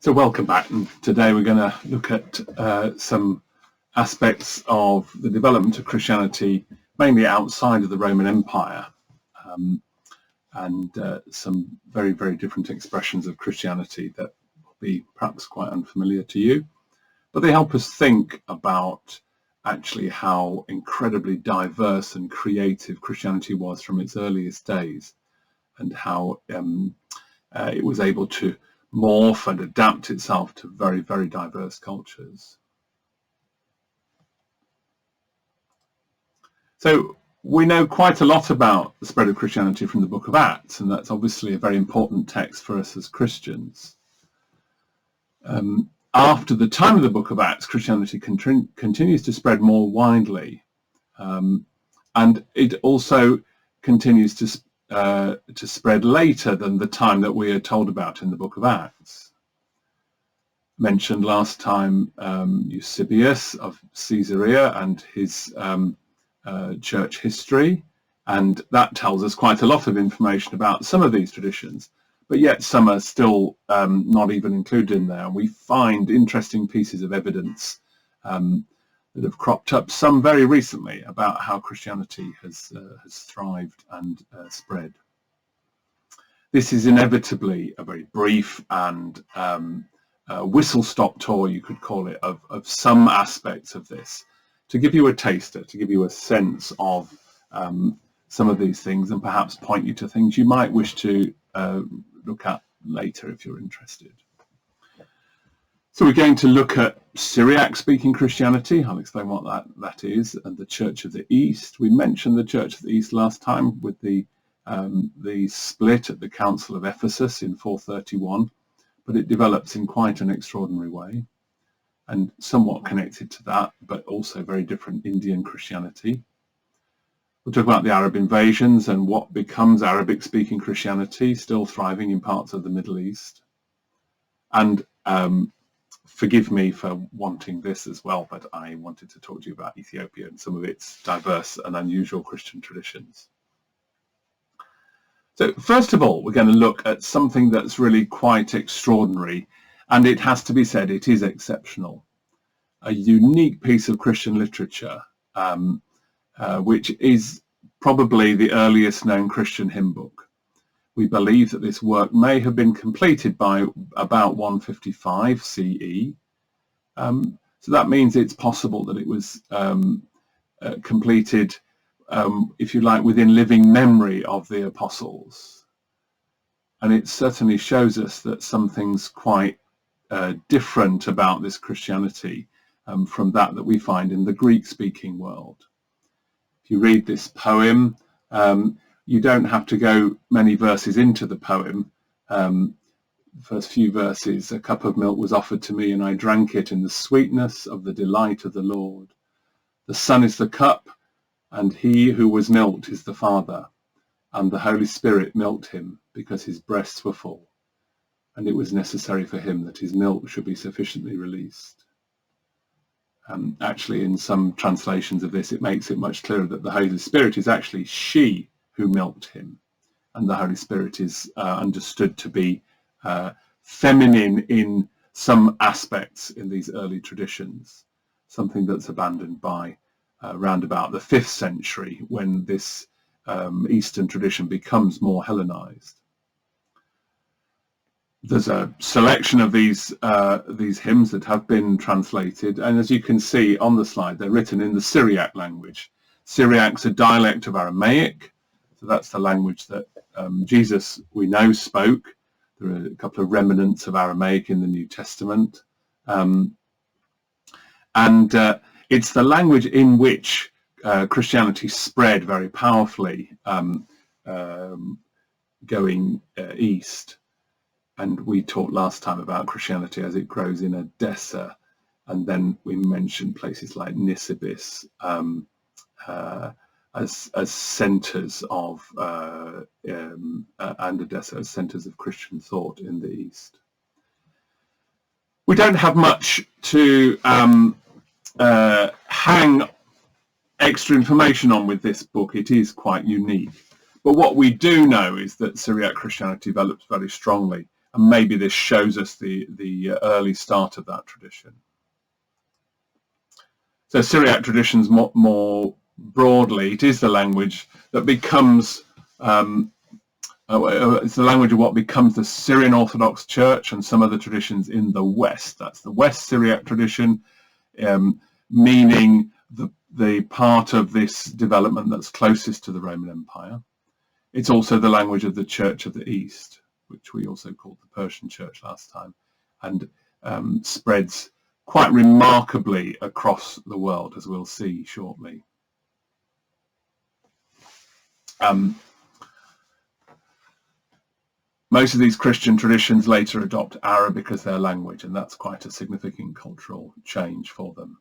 So welcome back, and today we're going to look at some aspects of the development of Christianity, mainly outside of the Roman Empire, and some very, very different expressions of Christianity that will be perhaps quite unfamiliar to you. But they help us think about actually how incredibly diverse and creative Christianity was from its earliest days, and how it was able to morph and adapt itself to very, very diverse cultures. So we know quite a lot about the spread of Christianity from the book of Acts, and that's obviously a very important text for us as Christians. After the time of the book of Acts, Christianity continues to spread more widely, and it also continues to spread later than the time that we are told about in the book of Acts. Mentioned last time Eusebius of Caesarea and his church history, and that tells us quite a lot of information about some of these traditions, but yet some are still not even included in there. We find interesting pieces of evidence that have cropped up, some very recently, about how Christianity has thrived and spread. This is inevitably a very brief and whistle-stop tour, you could call it, of some aspects of this, to give you a taster, to give you a sense of some of these things, and perhaps point you to things you might wish to look at later if you're interested. So we're going to look at Syriac-speaking Christianity. I'll explain what that is, and the Church of the East. We mentioned the Church of the East last time with the split at the Council of Ephesus in 431, but it develops in quite an extraordinary way, and somewhat connected to that, but also very different Indian Christianity. We'll talk about the Arab invasions and what becomes Arabic-speaking Christianity, still thriving in parts of the Middle East. And forgive me for wanting this as well, but I wanted to talk to you about Ethiopia and some of its diverse and unusual Christian traditions. So first of all, we're going to look at something that's really quite extraordinary, and it has to be said, it is exceptional. A unique piece of Christian literature, which is probably the earliest known Christian hymn book. We believe that this work may have been completed by about 155 CE. So that means it's possible that it was completed, if you like, within living memory of the apostles. And it certainly shows us that something's quite different about this Christianity from that we find in the Greek-speaking world. If you read this poem, you don't have to go many verses into the poem. The first few verses: a cup of milk was offered to me, and I drank it in the sweetness of the delight of the Lord. The Son is the cup, and he who was milked is the Father, and the Holy Spirit milked him because his breasts were full, and it was necessary for him that his milk should be sufficiently released. Actually, in some translations of this, it makes it much clearer that the Holy Spirit is actually she who milked him, and the Holy Spirit is understood to be feminine in some aspects in these early traditions, something that's abandoned by around about the 5th century, when this Eastern tradition becomes more Hellenized. There's a selection of these hymns that have been translated, and as you can see on the slide, they're written in the Syriac language. Syriac's a dialect of Aramaic, so that's the language that Jesus, we know, spoke. There are a couple of remnants of Aramaic in the New Testament, and it's the language in which Christianity spread very powerfully, going east. And we talked last time about Christianity as it grows in Edessa, and then we mentioned places like Nisibis as centres of, and Edessa as centres of Christian thought in the East. We don't have much to hang extra information on with this book. It is quite unique. But what we do know is that Syriac Christianity developed very strongly and maybe this shows us the early start of that tradition. So Syriac traditions more broadly, it is the language that becomes it's the language of what becomes the Syrian Orthodox Church and some other traditions in the West. That's the West Syriac tradition, meaning the part of this development that's closest to the Roman Empire. It's also the language of the Church of the East, which we also called the Persian Church last time, and spreads quite remarkably across the world, as we'll see shortly. Most of these Christian traditions later adopt Arabic as their language, and that's quite a significant cultural change for them.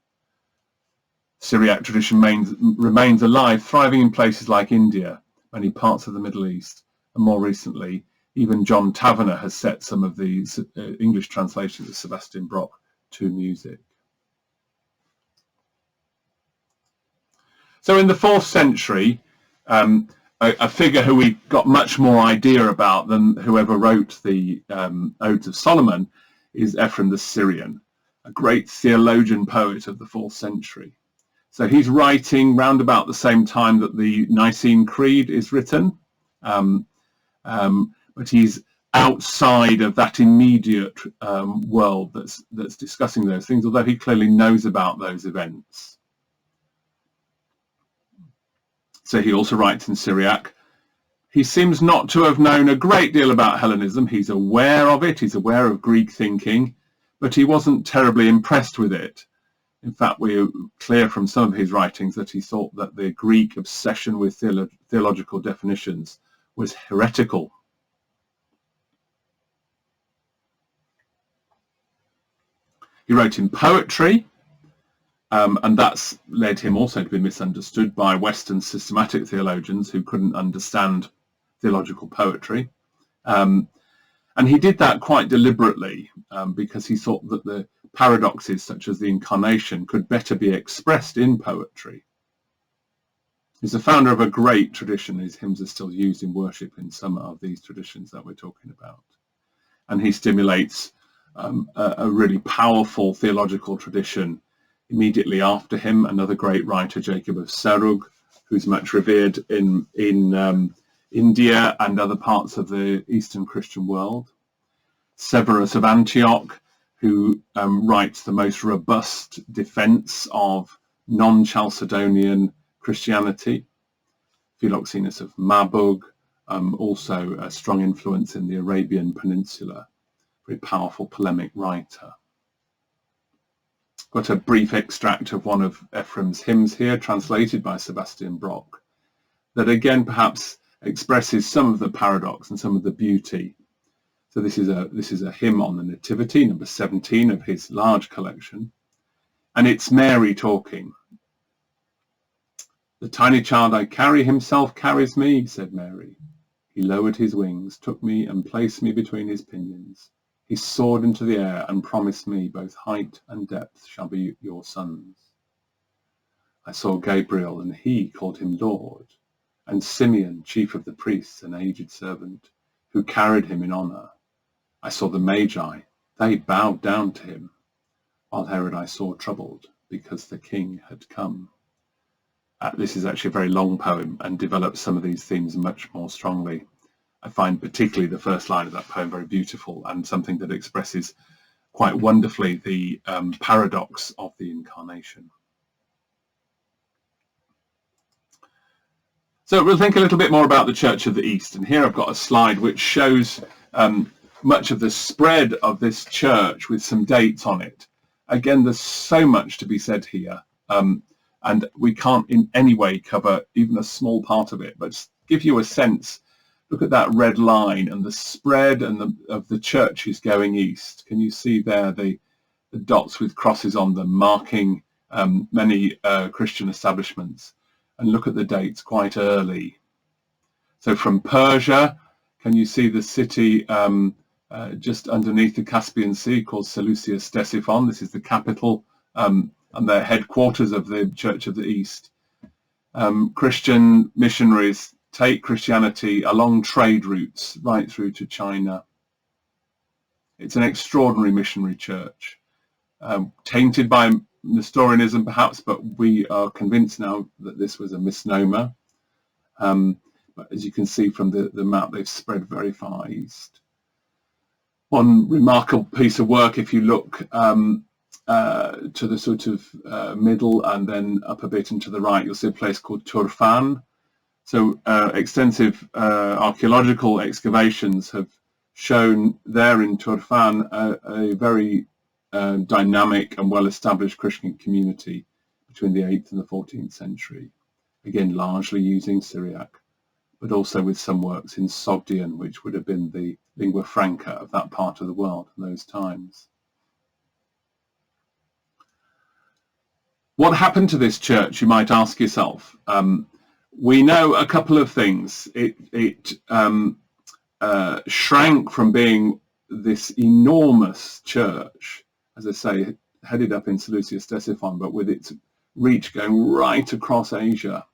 Syriac tradition remains alive, thriving in places like India, many parts of the Middle East, and more recently, even John Taverner has set some of the English translations of Sebastian Brock to music. So in the 4th century, a figure who we got much more idea about than whoever wrote the Odes of Solomon is Ephraim the Syrian, a great theologian poet of the 4th century. So he's writing round about the same time that the Nicene Creed is written, but he's outside of that immediate world that's discussing those things, although he clearly knows about those events. So he also writes in Syriac. He seems not to have known a great deal about Hellenism. He's aware of it, he's aware of Greek thinking, but he wasn't terribly impressed with it. In fact, we're clear from some of his writings that he thought that the Greek obsession with theological definitions was heretical. He wrote in poetry, and that's led him also to be misunderstood by Western systematic theologians who couldn't understand theological poetry. And he did that quite deliberately because he thought that the paradoxes such as the incarnation could better be expressed in poetry. He's the founder of a great tradition. His hymns are still used in worship in some of these traditions that we're talking about. And he stimulates a really powerful theological tradition immediately after him, another great writer, Jacob of Serug, who's much revered in India and other parts of the Eastern Christian world. Severus of Antioch, who writes the most robust defense of non-Chalcedonian Christianity. Philoxenus of Mabug, also a strong influence in the Arabian Peninsula, very powerful polemic writer. Got a brief extract of one of Ephraim's hymns here, translated by Sebastian Brock, that again perhaps expresses some of the paradox and some of the beauty. So this is a hymn on the Nativity, number 17 of his large collection, and it's Mary talking. "The tiny child I carry himself carries me," said Mary. "He lowered his wings, took me and placed me between his pinions. He soared into the air and promised me both height and depth shall be your sons. I saw Gabriel and he called him Lord, and Simeon, chief of the priests, an aged servant, who carried him in honor. I saw the Magi, they bowed down to him, while Herod I saw troubled, because the king had come." This is actually a very long poem and develops some of these themes much more strongly. I find particularly the first line of that poem very beautiful and something that expresses quite wonderfully the paradox of the incarnation. So we'll think a little bit more about the Church of the East, and here I've got a slide which shows much of the spread of this church with some dates on it. Again, there's so much to be said here, and we can't in any way cover even a small part of it, but just give you a sense. Look at that red line and the spread of the churches going east. Can you see there the dots with crosses on them marking many Christian establishments? And look at the dates quite early. So from Persia, can you see the city just underneath the Caspian Sea called Seleucia Ctesiphon? This is the capital and the headquarters of the Church of the East. Christian missionaries take Christianity along trade routes right through to China. It's an extraordinary missionary church, tainted by Nestorianism perhaps, but we are convinced now that this was a misnomer. But as you can see from the map, they've spread very far east. One remarkable piece of work, if you look to the sort of middle and then up a bit and to the right, you'll see a place called Turfan. So extensive archaeological excavations have shown there in Turfan a very dynamic and well-established Christian community between the 8th and the 14th century, again largely using Syriac, but also with some works in Sogdian, which would have been the lingua franca of that part of the world in those times. What happened to this church, you might ask yourself? We know a couple of things. It shrank from being this enormous church, as I say, headed up in Seleucia Ctesiphon, but with its reach going right across Asia.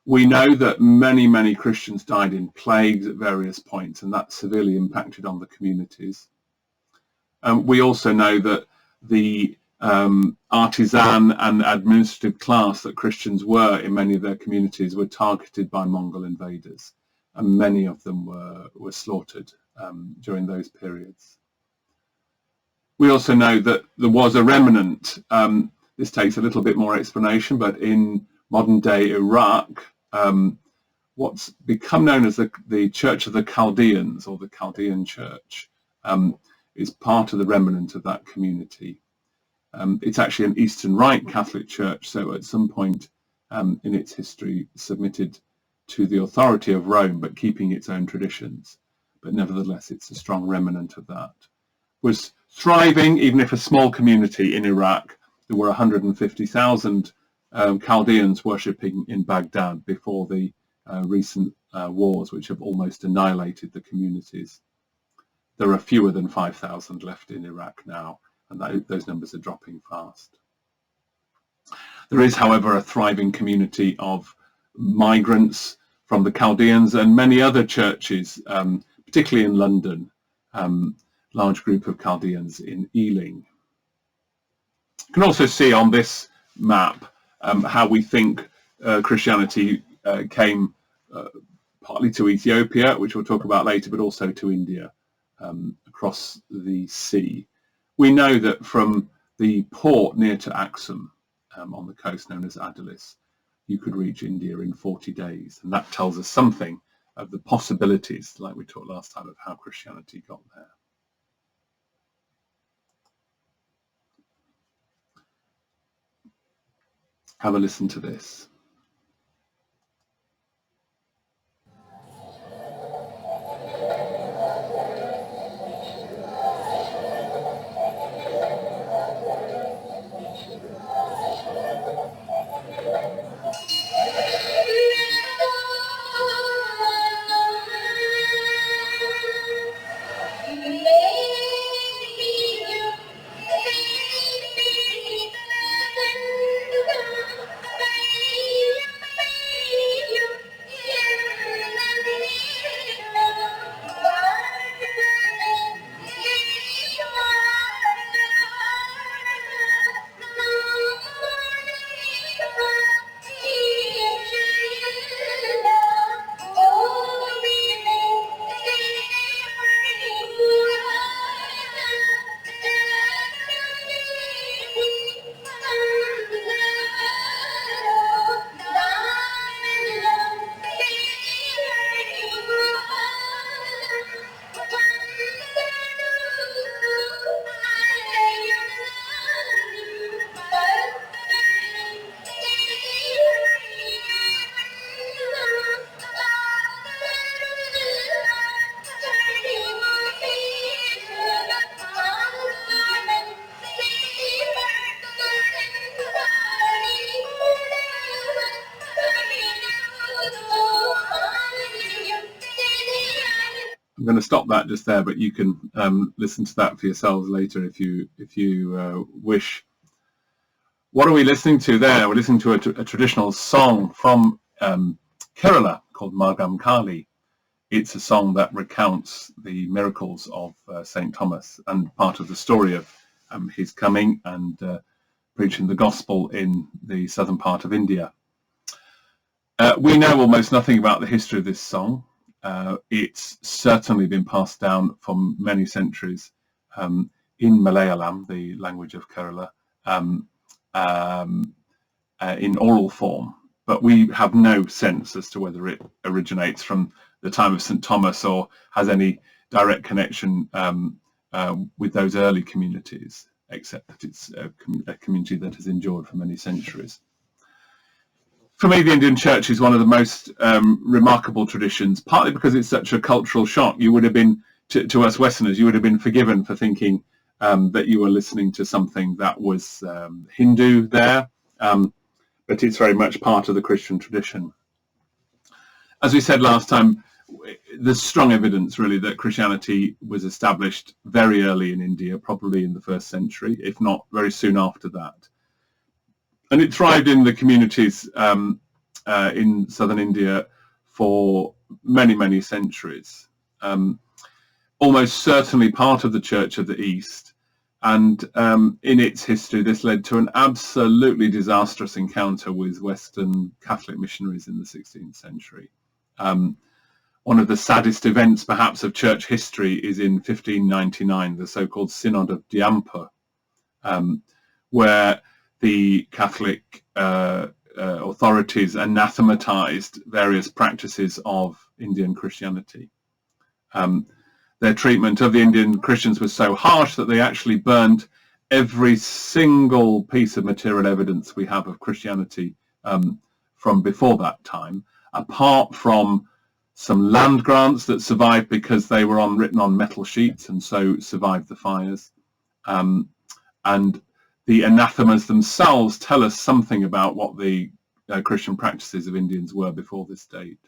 We know that many Christians died in plagues at various points, and that severely impacted on the communities. We also know that the artisan and administrative class that Christians were in many of their communities were targeted by Mongol invaders, and many of them were slaughtered during those periods. We also know that there was a remnant. This takes a little bit more explanation, but in modern-day Iraq, what's become known as the Church of the Chaldeans, or the Chaldean Church, is part of the remnant of that community. It's actually an Eastern Rite Catholic Church, so at some point in its history submitted to the authority of Rome, but keeping its own traditions. But nevertheless, it's a strong remnant of that. Was thriving, even if a small community in Iraq. There were 150,000 Chaldeans worshipping in Baghdad before the recent wars, which have almost annihilated the communities. There are fewer than 5,000 left in Iraq now, and those numbers are dropping fast. There is, however, a thriving community of migrants from the Chaldeans and many other churches, particularly in London, large group of Chaldeans in Ealing. You can also see on this map how we think Christianity came partly to Ethiopia, which we'll talk about later, but also to India, across the sea. We know that from the port near to Axum, on the coast known as Adulis, you could reach India in 40 days, and that tells us something of the possibilities, like we talked last time, of how Christianity got there. Have a listen to this. I'm going to stop that just there, but you can listen to that for yourselves later if you wish. What are we listening to there? We're listening to a traditional song from Kerala called Margam Kali. it's a song that recounts the miracles of St. Thomas and part of the story of his coming and preaching the gospel in the southern part of India. We know almost nothing about the history of this song. It's certainly been passed down for many centuries in Malayalam, the language of Kerala, in oral form, but we have no sense as to whether it originates from the time of St. Thomas or has any direct connection with those early communities, except that it's a community that has endured for many centuries. For me, the Indian church is one of the most remarkable traditions, partly because it's such a cultural shock. You would have been, to us Westerners, you would have been forgiven for thinking that you were listening to something that was Hindu there, but it's very much part of the Christian tradition. As we said last time, there's strong evidence really that Christianity was established very early in India, probably in the 1st century, if not very soon after that. And it thrived in the communities in southern India for many, many centuries. Almost certainly part of the Church of the East. And in its history, this led to an absolutely disastrous encounter with Western Catholic missionaries in the 16th century. One of the saddest events, perhaps, of church history is in 1599, the so-called Synod of Diamper, where the Catholic authorities anathematized various practices of Indian Christianity. Their treatment of the Indian Christians was so harsh that they actually burnt every single piece of material evidence we have of Christianity from before that time, apart from some land grants that survived because they were written on metal sheets and so survived the fires. And the anathemas themselves tell us something about what the Christian practices of Indians were before this date.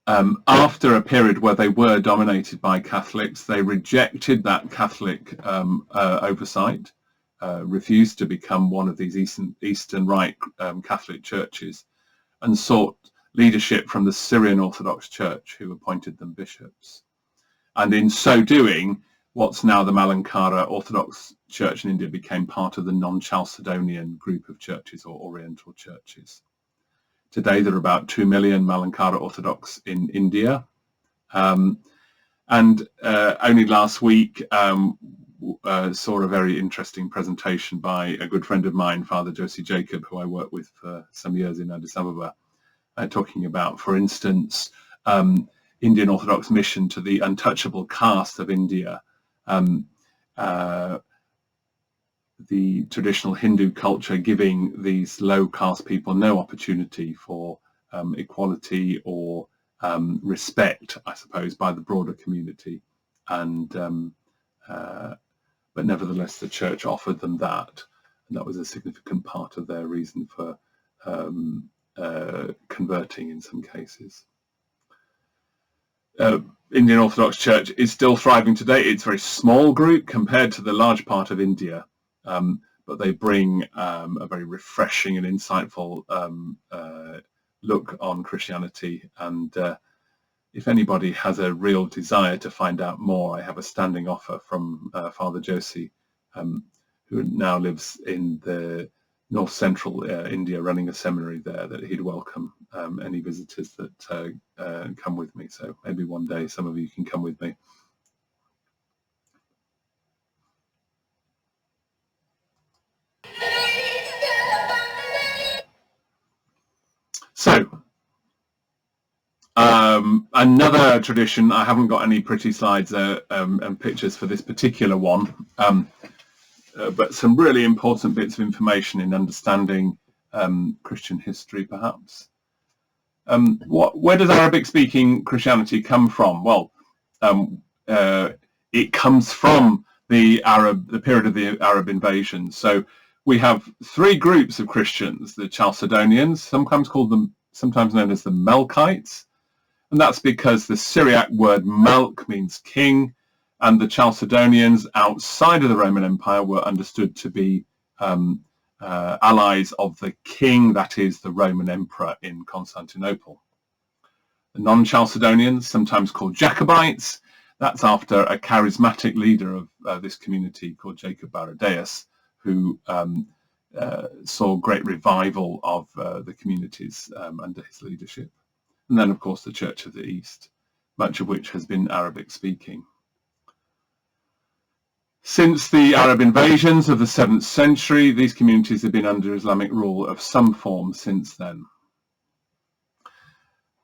After a period where they were dominated by Catholics, they rejected that Catholic oversight, refused to become one of these Eastern Rite Catholic churches, and sought leadership from the Syrian Orthodox Church, who appointed them bishops. And in so doing, what's now the Malankara Orthodox Church in India became part of the non-Chalcedonian group of churches or Oriental churches. Today there are about 2 million Malankara Orthodox in India. And only last week saw a very interesting presentation by a good friend of mine, Father Josie Jacob, who I worked with for some years in Addis Ababa, talking about, for instance, Indian Orthodox mission to the untouchable caste of India, the traditional Hindu culture giving these low caste people no opportunity for equality or respect, I suppose, by the broader community. And but nevertheless, the church offered them that, and that was a significant part of their reason for converting in some cases. Indian Orthodox Church is still thriving today. It's a very small group compared to the large part of India, but they bring a very refreshing and insightful look on Christianity. And if anybody has a real desire to find out more, I have a standing offer from Father Josie, who now lives in the north central India, running a seminary there, that he'd welcome any visitors that come with me. So maybe one day some of you can come with me. So another tradition, I haven't got any pretty slides and pictures for this particular one, but some really important bits of information in understanding Christian history, perhaps. Where does Arabic-speaking Christianity come from? Well, it comes from the period of the Arab invasion. So we have three groups of Christians: the Chalcedonians, sometimes known as the Melkites, and that's because the Syriac word Melk means king, and the Chalcedonians outside of the Roman Empire were understood to be allies of the king, that is the Roman emperor in Constantinople. non-Chalcedonians, sometimes called Jacobites. That's after a charismatic leader of this community called Jacob Baradaeus, who saw great revival of the communities under his leadership. And then, of course, the Church of the East, much of which has been Arabic speaking. Since the Arab invasions of the 7th century, these communities have been under Islamic rule of some form since then.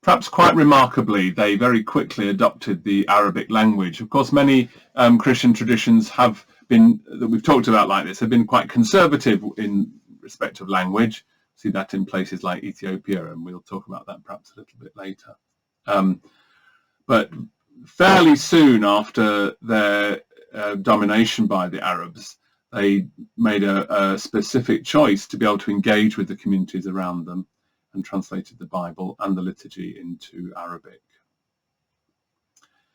Perhaps quite remarkably, they very quickly adopted the Arabic language. Of course, many Christian traditions have been, that we've talked about like this, have been quite conservative in respect of language. See that in places like Ethiopia, and we'll talk about that perhaps a little bit later. But fairly soon after their domination by the Arabs, they made a specific choice to be able to engage with the communities around them, and translated the Bible and the liturgy into Arabic.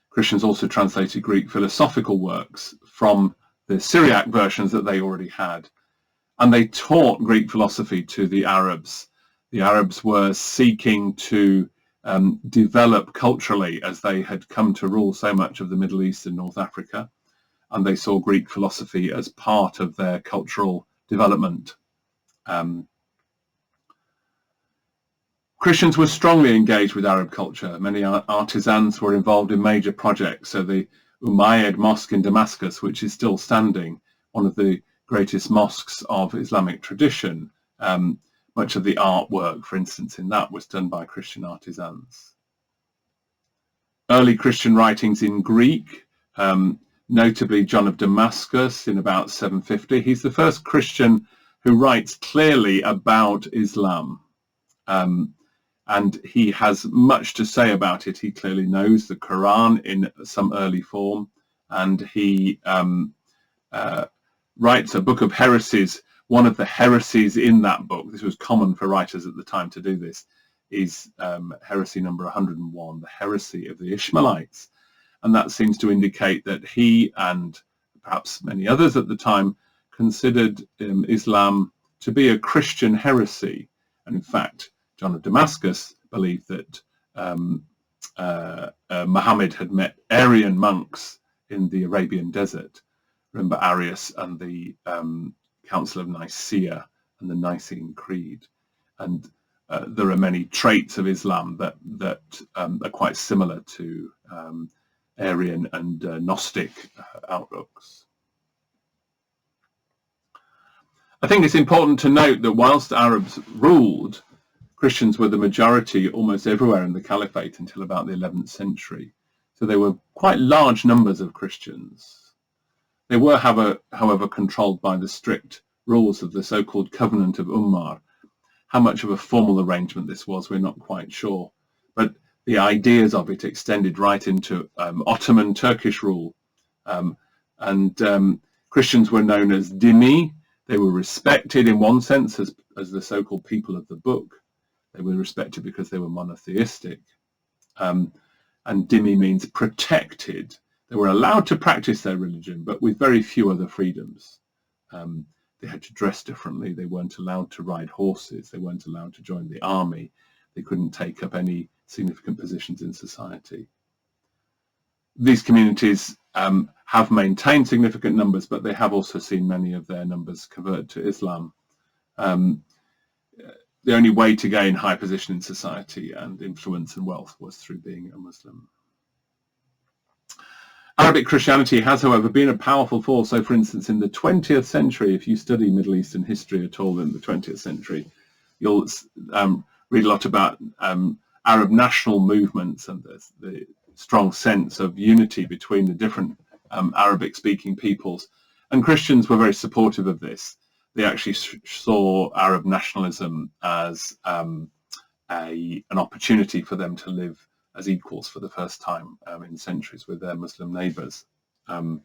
Christians also translated Greek philosophical works from the Syriac versions that they already had, and they taught Greek philosophy to the Arabs. The Arabs were seeking to develop culturally, as they had come to rule so much of the Middle East and North Africa, and they saw Greek philosophy as part of their cultural development. Christians were strongly engaged with Arab culture. Many artisans were involved in major projects. So the Umayyad Mosque in Damascus, which is still standing, one of the greatest mosques of Islamic tradition, much of the artwork, for instance, in that was done by Christian artisans. Early Christian writings in Greek, notably John of Damascus in about 750. He's the first Christian who writes clearly about Islam. And he has much to say about it. He clearly knows the Quran in some early form, and he writes a book of heresies. One of the heresies in that book, this was common for writers at the time to do this, is heresy number 101, the heresy of the Ishmaelites. And that seems to indicate that he, and perhaps many others at the time, considered Islam to be a Christian heresy. And in fact, John of Damascus believed that Muhammad had met Arian monks in the Arabian desert. Remember Arius and the Council of Nicaea and the Nicene Creed. And there are many traits of Islam that are quite similar to Arian and Gnostic outlooks. I think it's important to note that whilst Arabs ruled, Christians were the majority almost everywhere in the Caliphate until about the 11th century. So there were quite large numbers of Christians. They were, however, controlled by the strict rules of the so-called Covenant of Umar. How much of a formal arrangement this was, we're not quite sure. But the ideas of it extended right into Ottoman Turkish rule. Christians were known as dhimmi. They were respected in one sense as the so-called people of the book. They were respected because they were monotheistic. And dhimmi means protected. They were allowed to practice their religion, but with very few other freedoms. They had to dress differently. They weren't allowed to ride horses. They weren't allowed to join the army. They couldn't take up any significant positions in society. These communities have maintained significant numbers, but they have also seen many of their numbers convert to Islam. The only way to gain high position in society and influence and wealth was through being a Muslim. Arabic Christianity has, however, been a powerful force. So, for instance, in the 20th century, if you study Middle Eastern history at all in the 20th century, you'll read a lot about Arab national movements and the strong sense of unity between the different Arabic-speaking peoples. And Christians were very supportive of this. They actually saw Arab nationalism as an opportunity for them to live as equals for the first time in centuries with their Muslim neighbours. So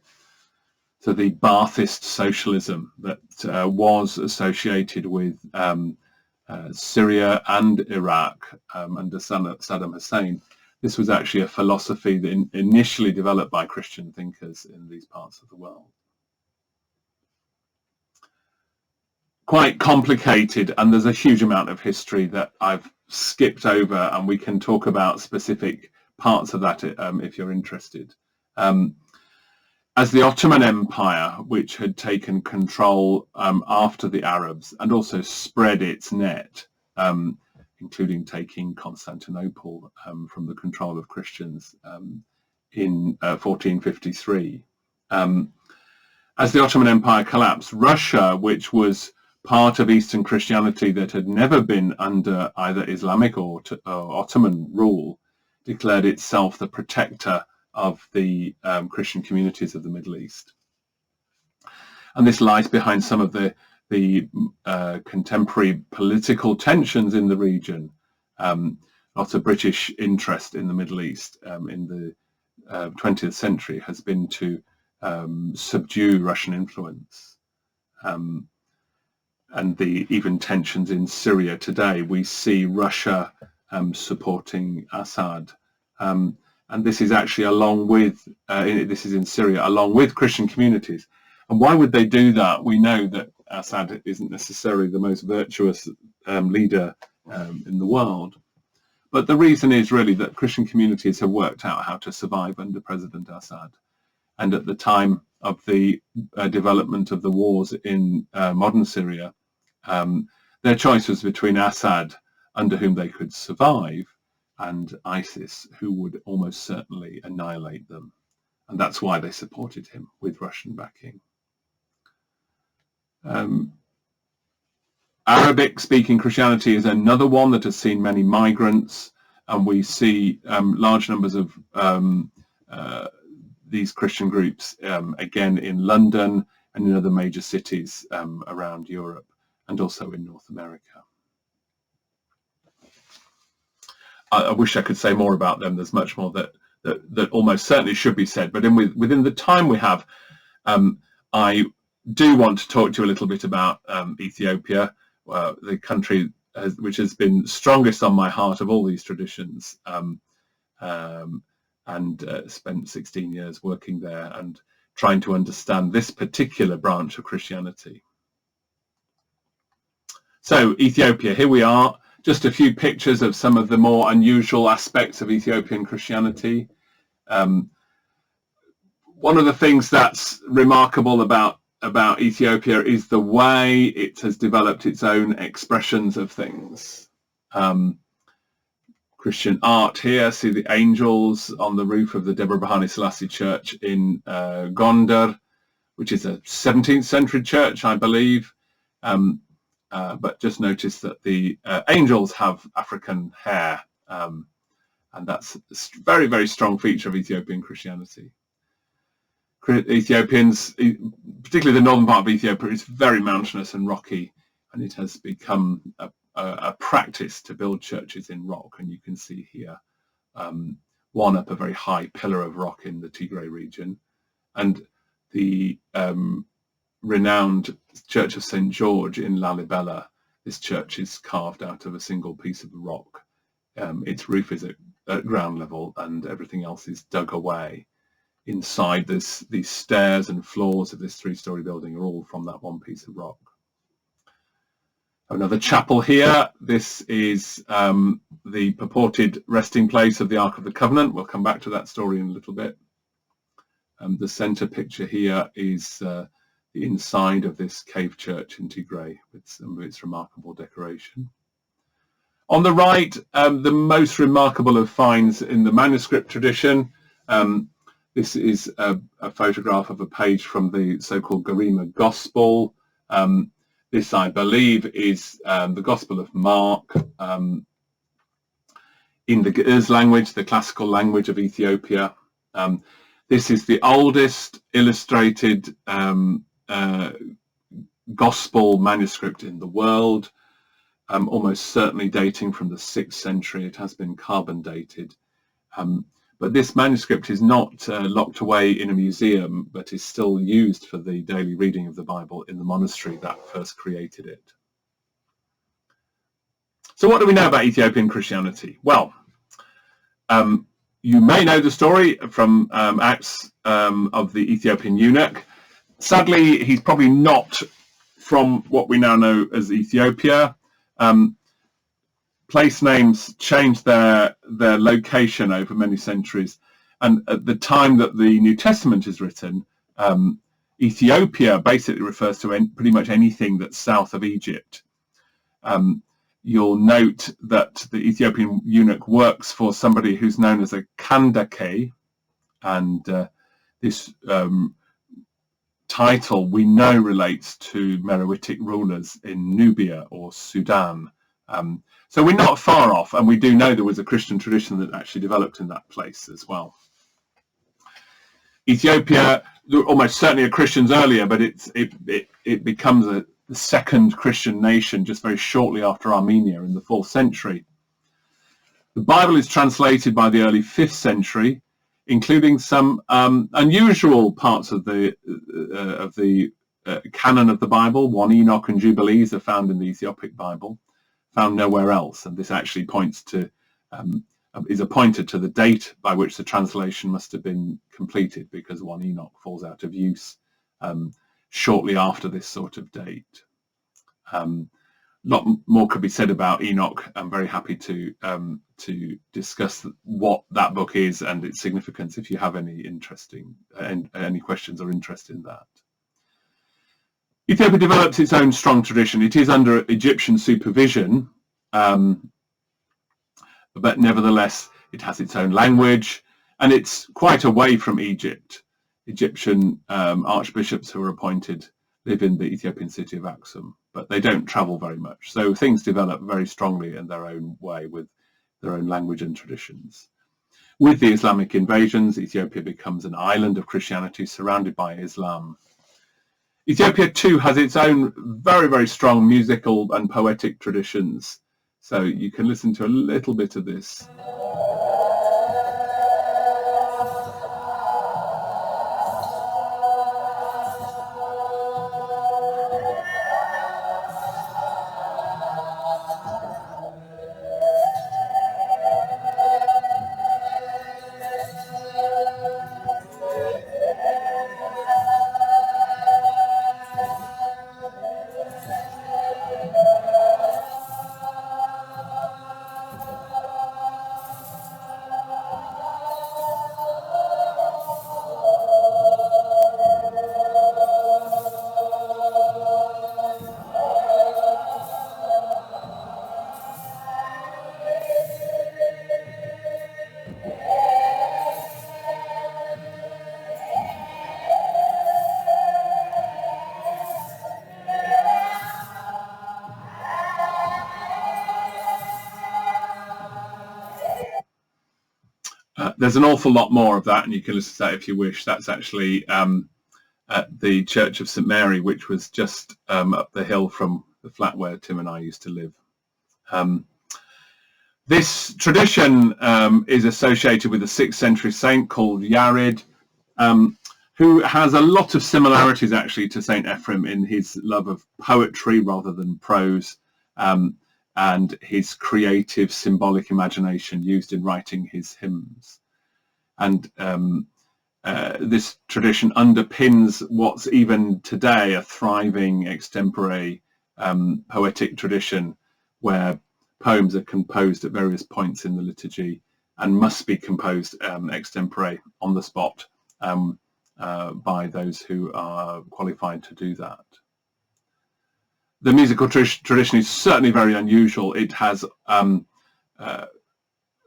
the Ba'athist socialism that was associated with Syria and Iraq under Saddam Hussein, this was actually a philosophy that initially developed by Christian thinkers in these parts of the world. Quite complicated, and there's a huge amount of history that I've skipped over, and we can talk about specific parts of that if you're interested. As the Ottoman Empire, which had taken control after the Arabs and also spread its net, including taking Constantinople from the control of Christians in 1453. As the Ottoman Empire collapsed, Russia, which was part of Eastern Christianity that had never been under either Islamic or Ottoman rule, declared itself the protector of the Christian communities of the Middle East. And this lies behind some of the contemporary political tensions in the region. Lots of British interest in the Middle East in the 20th century has been to subdue Russian influence. And even tensions in Syria today, we see Russia supporting Assad. And this is actually along with, this is in Syria, along with Christian communities. And why would they do that? We know that Assad isn't necessarily the most virtuous leader in the world. But the reason is really that Christian communities have worked out how to survive under President Assad. And at the time of the development of the wars in modern Syria, their choice was between Assad, under whom they could survive, and ISIS, who would almost certainly annihilate them. And that's why they supported him with Russian backing. Arabic-speaking Christianity is another one that has seen many migrants, and we see large numbers of these Christian groups again in London and in other major cities around Europe and also in North America. I wish I could say more about them. There's much more that almost certainly should be said, but within the time we have, I do want to talk to you a little bit about Ethiopia, the country which has been strongest on my heart of all these traditions, and spent 16 years working there and trying to understand this particular branch of Christianity. So Ethiopia, here we are. Just a few pictures of some of the more unusual aspects of Ethiopian Christianity. One of the things that's remarkable about Ethiopia is the way it has developed its own expressions of things. Christian art here, see the angels on the roof of the Debre Bahani Selassie Church in Gondar, which is a 17th century church, I believe. But just notice that the angels have African hair, and that's a very, very strong feature of Ethiopian Christianity. Ethiopians, particularly the northern part of Ethiopia, is very mountainous and rocky, and it has become a practice to build churches in rock. And you can see here one up a very high pillar of rock in the Tigray region, and the renowned Church of St. George in Lalibela. This church is carved out of a single piece of rock. Its roof is at ground level, and everything else is dug away. Inside these stairs and floors of this three-story building are all from that one piece of rock. Another chapel here. This is the purported resting place of the Ark of the Covenant. We'll come back to that story in a little bit. The center picture here is the inside of this cave church in Tigray with some of its remarkable decoration. On the right, the most remarkable of finds in the manuscript tradition. This is a photograph of a page from the so-called Garima Gospel. This, I believe, is the Gospel of Mark in the Ge'ez language, the classical language of Ethiopia. This is the oldest illustrated Gospel manuscript in the world, almost certainly dating from the 6th century. It has been carbon dated. But this manuscript is not locked away in a museum, but is still used for the daily reading of the Bible in the monastery that first created it. So what do we know about Ethiopian Christianity? Well, you may know the story from Acts of the Ethiopian eunuch. Sadly, he's probably not from what we now know as Ethiopia. place names changed their location over many centuries, and at the time that the New Testament is written, Ethiopia basically refers to pretty much anything that's south of Egypt. You'll note that the Ethiopian eunuch works for somebody who's known as a Kandake, and this title we know relates to Meroitic rulers in Nubia or Sudan. So we're not far off, and we do know there was a Christian tradition that actually developed in that place as well. Ethiopia, almost certainly are Christians earlier, but it becomes the second Christian nation just very shortly after Armenia in the 4th century. The Bible is translated by the early 5th century, including some unusual parts of the canon of the Bible. 1 Enoch and Jubilees are found in the Ethiopic Bible, found nowhere else, and this actually points to is a pointer to the date by which the translation must have been completed, because 1 Enoch falls out of use shortly after this sort of date. A lot more could be said about Enoch. I'm very happy to discuss what that book is and its significance if you have any any questions or interest in that. Ethiopia develops its own strong tradition. It is under Egyptian supervision, but nevertheless it has its own language, and it's quite away from Egypt. Egyptian archbishops who are appointed live in the Ethiopian city of Aksum, but they don't travel very much. So things develop very strongly in their own way with their own language and traditions. With the Islamic invasions, Ethiopia becomes an island of Christianity surrounded by Islam. Ethiopia too has its own very, very strong musical and poetic traditions. So you can listen to a little bit of this. There's an awful lot more of that, and you can listen to that if you wish. That's actually at the Church of St Mary, which was just up the hill from the flat where Tim and I used to live. This tradition is associated with a 6th century saint called Yared, who has a lot of similarities actually to Saint Ephrem in his love of poetry rather than prose, and his creative symbolic imagination used in writing his hymns. And this tradition underpins what's even today a thriving extempore poetic tradition, where poems are composed at various points in the liturgy and must be composed extempore on the spot by those who are qualified to do that. The musical tradition is certainly very unusual. It has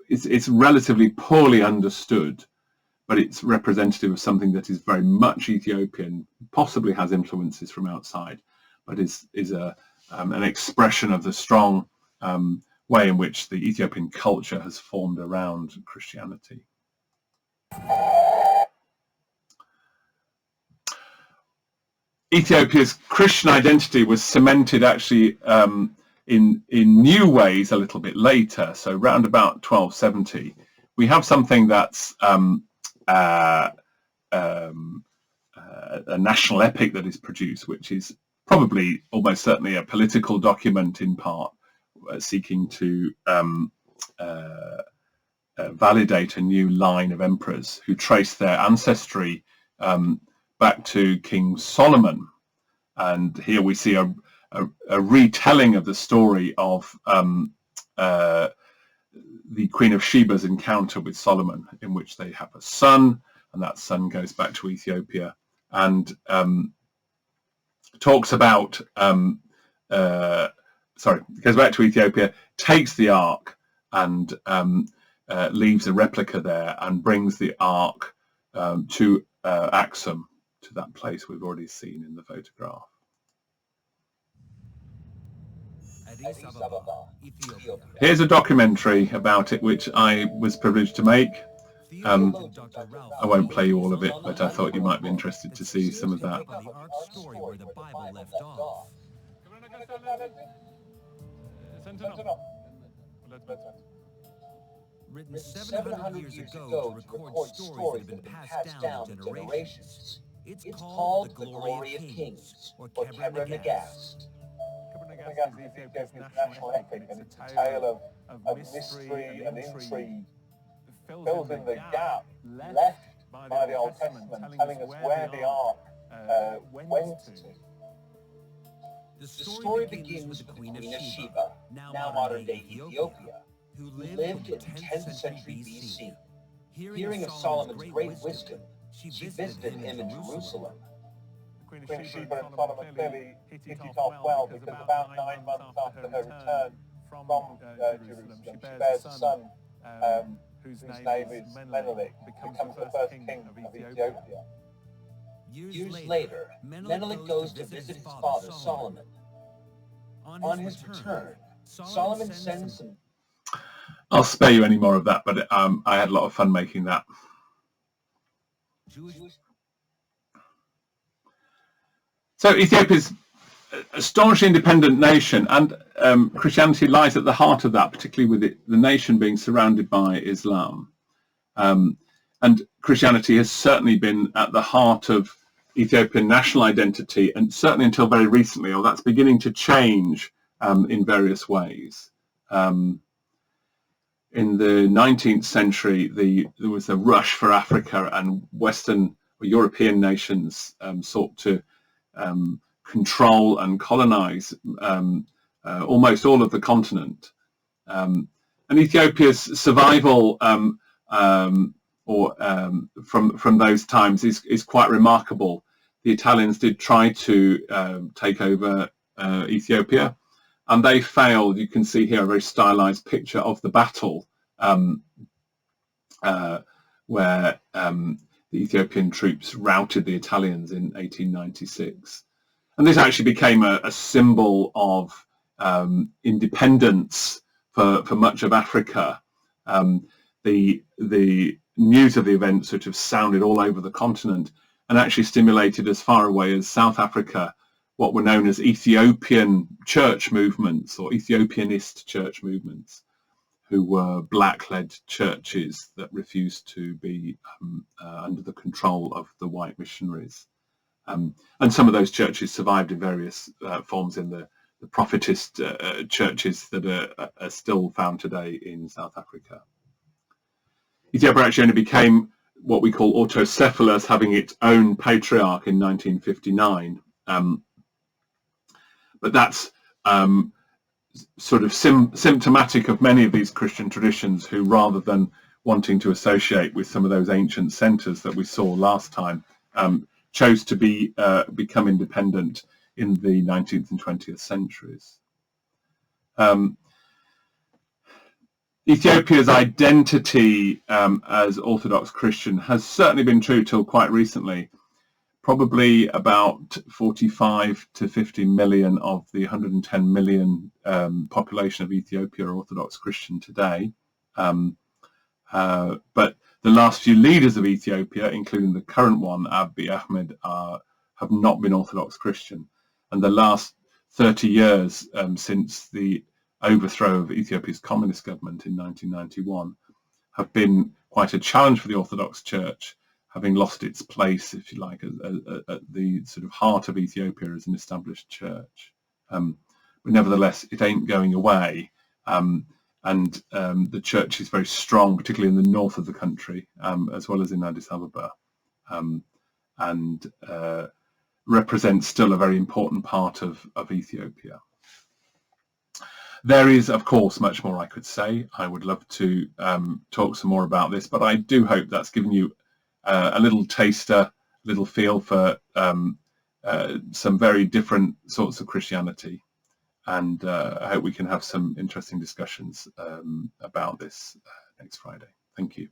it's relatively poorly understood, but it's representative of something that is very much Ethiopian, possibly has influences from outside, but is an expression of the strong way in which the Ethiopian culture has formed around Christianity. Ethiopia's Christian identity was cemented actually in new ways a little bit later. So round about 1270, we have something that's a national epic that is produced, which is probably almost certainly a political document in part, seeking to validate a new line of emperors who trace their ancestry back to King Solomon. And here we see a retelling of the story of the Queen of Sheba's encounter with Solomon, in which they have a son, and that son goes back to Ethiopia and talks about, goes back to Ethiopia, takes the ark, and leaves a replica there, and brings the ark to Axum, to that place we've already seen in the photograph. Here's a documentary about it, which I was privileged to make. I won't play you all of it, but I thought you might be interested to see some of that. Written 700 years ago to record stories that have been passed down to generations. It's called The Glory of Kings, or Kebra Nagast. Kebra Nagast is Ethiopia's national epic, and it's a tale of mystery and intrigue. It fills in the gap left by the Old Testament, telling us where the ark went to. The story begins with the Queen of Sheba, now modern-day Ethiopia, who lived in 10th century BC. Hearing of Solomon's great wisdom, she visited him in Jerusalem. Queen Sheba and Solomon clearly hit it off well, because about 9 months after her return from Jerusalem, she bears a son whose name is Menelik, becomes the first king of Ethiopia. Years later, Menelik goes to visit his father Solomon. On his return, Solomon sends him. I'll spare you any more of that, but I had a lot of fun making that. So Ethiopia's a staunchly independent nation, and Christianity lies at the heart of that, particularly with the nation being surrounded by Islam. And Christianity has certainly been at the heart of Ethiopian national identity, and certainly until very recently, or that's beginning to change in various ways. In the 19th century, there was a rush for Africa, and Western or European nations sought to control and colonize almost all of the continent. And Ethiopia's survival from those times is quite remarkable. The Italians did try to take over Ethiopia, and they failed. You can see here a very stylized picture of the battle where the Ethiopian troops routed the Italians in 1896. And this actually became a symbol of independence for much of Africa. The news of the event sort of sounded all over the continent, and actually stimulated as far away as South Africa what were known as Ethiopian church movements, or Ethiopianist church movements, who were black-led churches that refused to be under the control of the white missionaries. And some of those churches survived in various forms in the prophetist churches that are still found today in South Africa. Ethiopia actually only became what we call autocephalous, having its own patriarch in 1959. But that's sort of symptomatic of many of these Christian traditions, who, rather than wanting to associate with some of those ancient centres that we saw last time, chose to become independent in the 19th and 20th centuries. Ethiopia's identity as Orthodox Christian has certainly been true till quite recently. Probably about 45 to 50 million of the 110 million population of Ethiopia are Orthodox Christian today. But the last few leaders of Ethiopia, including the current one, Abiy Ahmed, have not been Orthodox Christian. And the last 30 years since the overthrow of Ethiopia's communist government in 1991 have been quite a challenge for the Orthodox Church, having lost its place, if you like, at the sort of heart of Ethiopia as an established church. But nevertheless, it ain't going away. And the church is very strong, particularly in the north of the country, as well as in Addis Ababa, and represents still a very important part of Ethiopia. There is, of course, much more I could say. I would love to talk some more about this, but I do hope that's given you a little taster, a little feel for some very different sorts of Christianity. And I hope we can have some interesting discussions about this next Friday. Thank you.